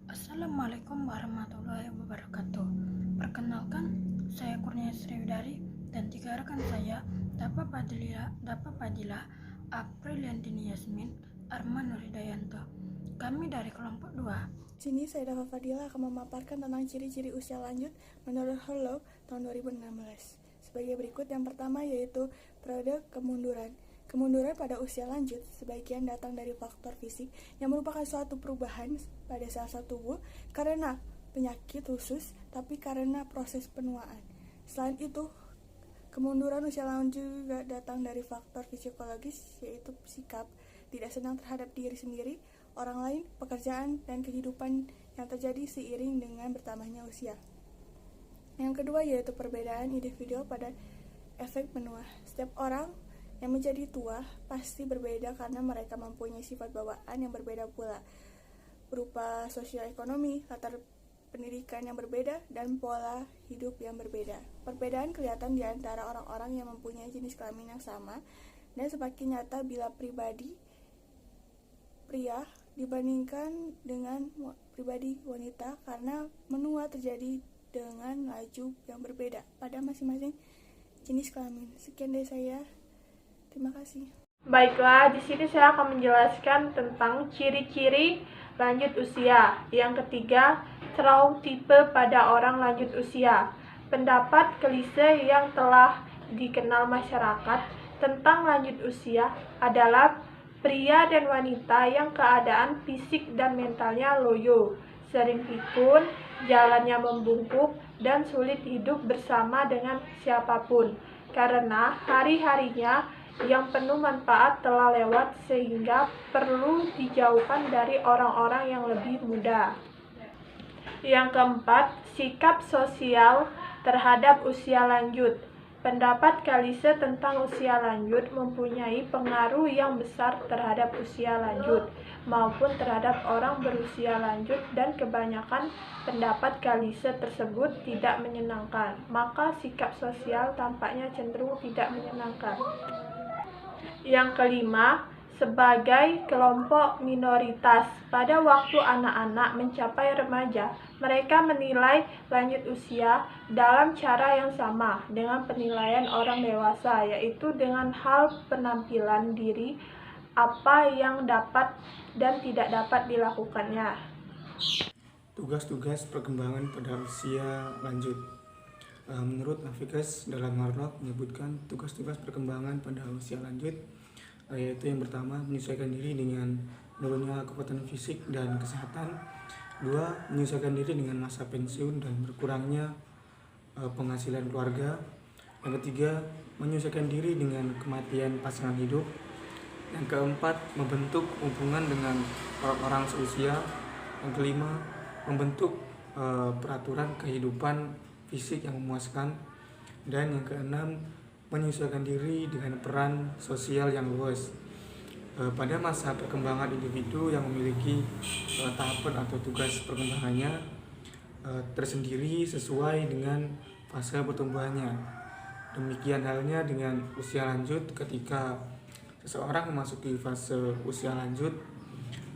Assalamualaikum warahmatullahi wabarakatuh. Perkenalkan, saya Kurnia Sriwidari dan tiga rekan saya, Dapa Padilla, Apriliantini Yasmin, Arman Nurhidayanto. Kami dari kelompok 2. Sini saya Dapa Fadila akan memaparkan tentang ciri-ciri usia lanjut menurut Hello tahun 2016. Sebagai berikut, yang pertama yaitu periode kemunduran. Kemunduran pada usia lanjut sebagian datang dari faktor fisik yang merupakan suatu perubahan pada sel-sel tubuh karena penyakit khusus, tapi karena proses penuaan. Selain itu, kemunduran usia lanjut juga datang dari faktor psikologis, yaitu sikap tidak senang terhadap diri sendiri, orang lain, pekerjaan, dan kehidupan yang terjadi seiring dengan bertambahnya usia. Yang kedua yaitu perbedaan individu pada efek menua. Setiap orang yang menjadi tua pasti berbeda karena mereka mempunyai sifat bawaan yang berbeda pula, berupa sosioekonomi, latar pendidikan yang berbeda, dan pola hidup yang berbeda. Perbedaan kelihatan di antara orang-orang yang mempunyai jenis kelamin yang sama dan semakin nyata bila pribadi pria dibandingkan dengan pribadi wanita karena menua terjadi dengan laju yang berbeda pada masing-masing jenis kelamin. Sekian dari saya. Terima kasih. Baiklah, di sini saya akan menjelaskan tentang ciri-ciri lanjut usia. Yang ketiga, stereotipe pada orang lanjut usia. Pendapat klise yang telah dikenal masyarakat tentang lanjut usia adalah pria dan wanita yang keadaan fisik dan mentalnya loyo, sering pikun, jalannya membungkuk, dan sulit hidup bersama dengan siapapun karena hari-harinya yang penuh manfaat telah lewat sehingga perlu dijauhkan dari orang-orang yang lebih muda. Yang keempat, sikap sosial terhadap usia lanjut. Pendapat klise tentang usia lanjut mempunyai pengaruh yang besar terhadap usia lanjut maupun terhadap orang berusia lanjut, dan kebanyakan pendapat klise tersebut tidak menyenangkan, maka sikap sosial tampaknya cenderung tidak menyenangkan. Yang kelima, sebagai kelompok minoritas, pada waktu anak-anak mencapai remaja, mereka menilai lanjut usia dalam cara yang sama dengan penilaian orang dewasa, yaitu dengan hal penampilan diri, apa yang dapat dan tidak dapat dilakukannya. Tugas-tugas perkembangan pada usia lanjut. Menurut Navigas dalam Harlock menyebutkan tugas-tugas perkembangan pada usia lanjut, yaitu yang pertama, menyesuaikan diri dengan menurunnya kekuatan fisik dan kesehatan. 2. Menyesuaikan diri dengan masa pensiun dan berkurangnya penghasilan keluarga. Yang ketiga, menyesuaikan diri dengan kematian pasangan hidup. Yang keempat, membentuk hubungan dengan orang-orang seusia. Yang kelima, membentuk peraturan kehidupan fisik yang memuaskan. Dan yang keenam, menyesuaikan diri dengan peran sosial yang luas. Pada masa perkembangan individu yang memiliki tahapan atau tugas perkembangannya tersendiri sesuai dengan fase pertumbuhannya. Demikian halnya dengan usia lanjut. Ketika seseorang memasuki fase usia lanjut,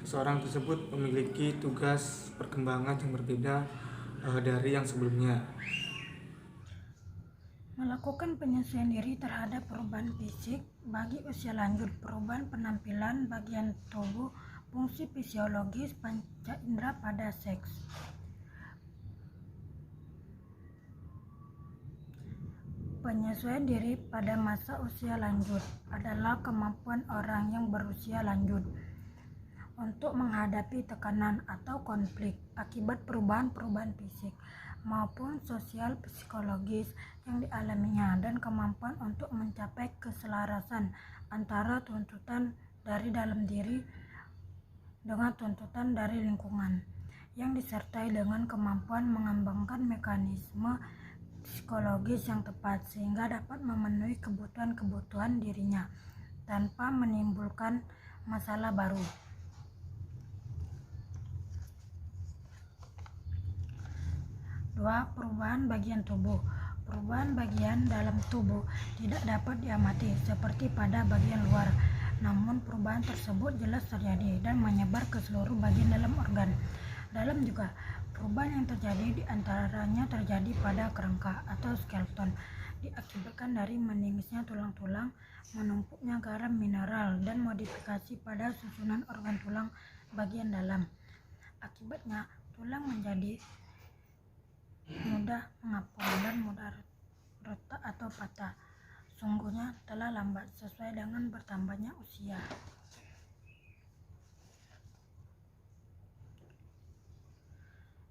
seseorang tersebut memiliki tugas perkembangan yang berbeda dari yang sebelumnya. Melakukan penyesuaian diri terhadap perubahan fisik bagi usia lanjut, perubahan penampilan bagian tubuh, fungsi fisiologis panca indera pada seks. Penyesuaian diri pada masa usia lanjut adalah kemampuan orang yang berusia lanjut untuk menghadapi tekanan atau konflik akibat perubahan-perubahan fisik maupun sosial psikologis yang dialaminya, dan kemampuan untuk mencapai keselarasan antara tuntutan dari dalam diri dengan tuntutan dari lingkungan, yang disertai dengan kemampuan mengembangkan mekanisme psikologis yang tepat sehingga dapat memenuhi kebutuhan-kebutuhan dirinya tanpa menimbulkan masalah baru. 2. Perubahan bagian tubuh. Perubahan bagian dalam tubuh tidak dapat diamati seperti pada bagian luar, namun perubahan tersebut jelas terjadi dan menyebar ke seluruh bagian dalam organ. Dalam juga, perubahan yang terjadi di antaranya terjadi pada kerangka atau skeleton, diakibatkan dari menipisnya tulang-tulang, menumpuknya garam mineral, dan modifikasi pada susunan organ tulang bagian dalam. Akibatnya, tulang menjadi mudah mengapung dan mudah retak atau patah. Sungguhnya telah lambat sesuai dengan bertambahnya usia.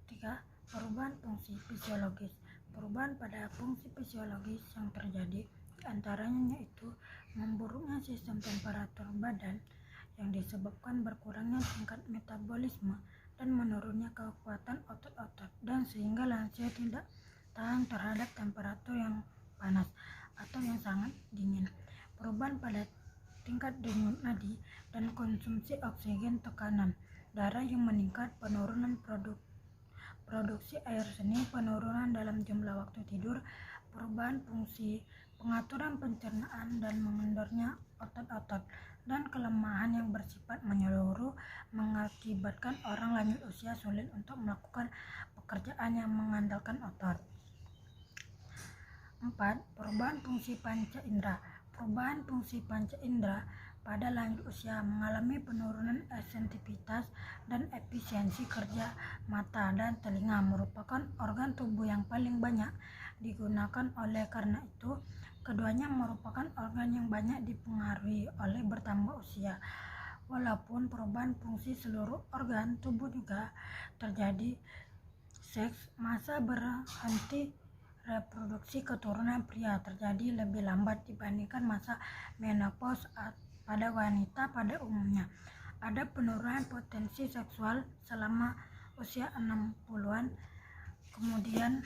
3. Perubahan fungsi fisiologis. Perubahan pada fungsi fisiologis yang terjadi diantaranya yaitu memburuknya sistem temperatur badan yang disebabkan berkurangnya tingkat metabolisme dan menurunnya kekuatan otot-otot, dan sehingga lansia tidak tahan terhadap temperatur yang panas atau yang sangat dingin. Perubahan pada tingkat denyut nadi dan konsumsi oksigen, tekanan darah yang meningkat, penurunan produksi air seni, penurunan dalam jumlah waktu tidur, perubahan fungsi, pengaturan pencernaan dan mengendornya otot-otot, dan kelemahan yang bersifat menyeluruh mengakibatkan orang lanjut usia sulit untuk melakukan pekerjaan yang mengandalkan otot. 4. Perubahan fungsi panca indera. Perubahan fungsi panca indera pada lanjut usia mengalami penurunan sensitivitas dan efisiensi kerja. Mata dan telinga merupakan organ tubuh yang paling banyak digunakan, oleh karena itu keduanya merupakan organ yang banyak dipengaruhi oleh bertambah usia. Walaupun perubahan fungsi seluruh organ tubuh juga terjadi, seks, masa berhenti reproduksi keturunan pria terjadi lebih lambat dibandingkan masa menopause pada wanita pada umumnya. Ada penurunan potensi seksual selama usia 60-an, kemudian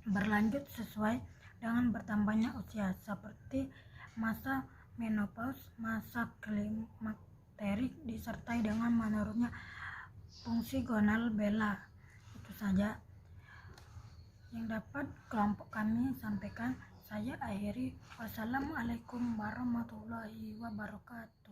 berlanjut sesuai dengan bertambahnya usia, seperti masa menopause, masa klimakterik, disertai dengan menurunnya fungsi gonal bela. Itu saja yang dapat kelompok kami sampaikan. Saya akhiri. Wassalamualaikum warahmatullahi wabarakatuh.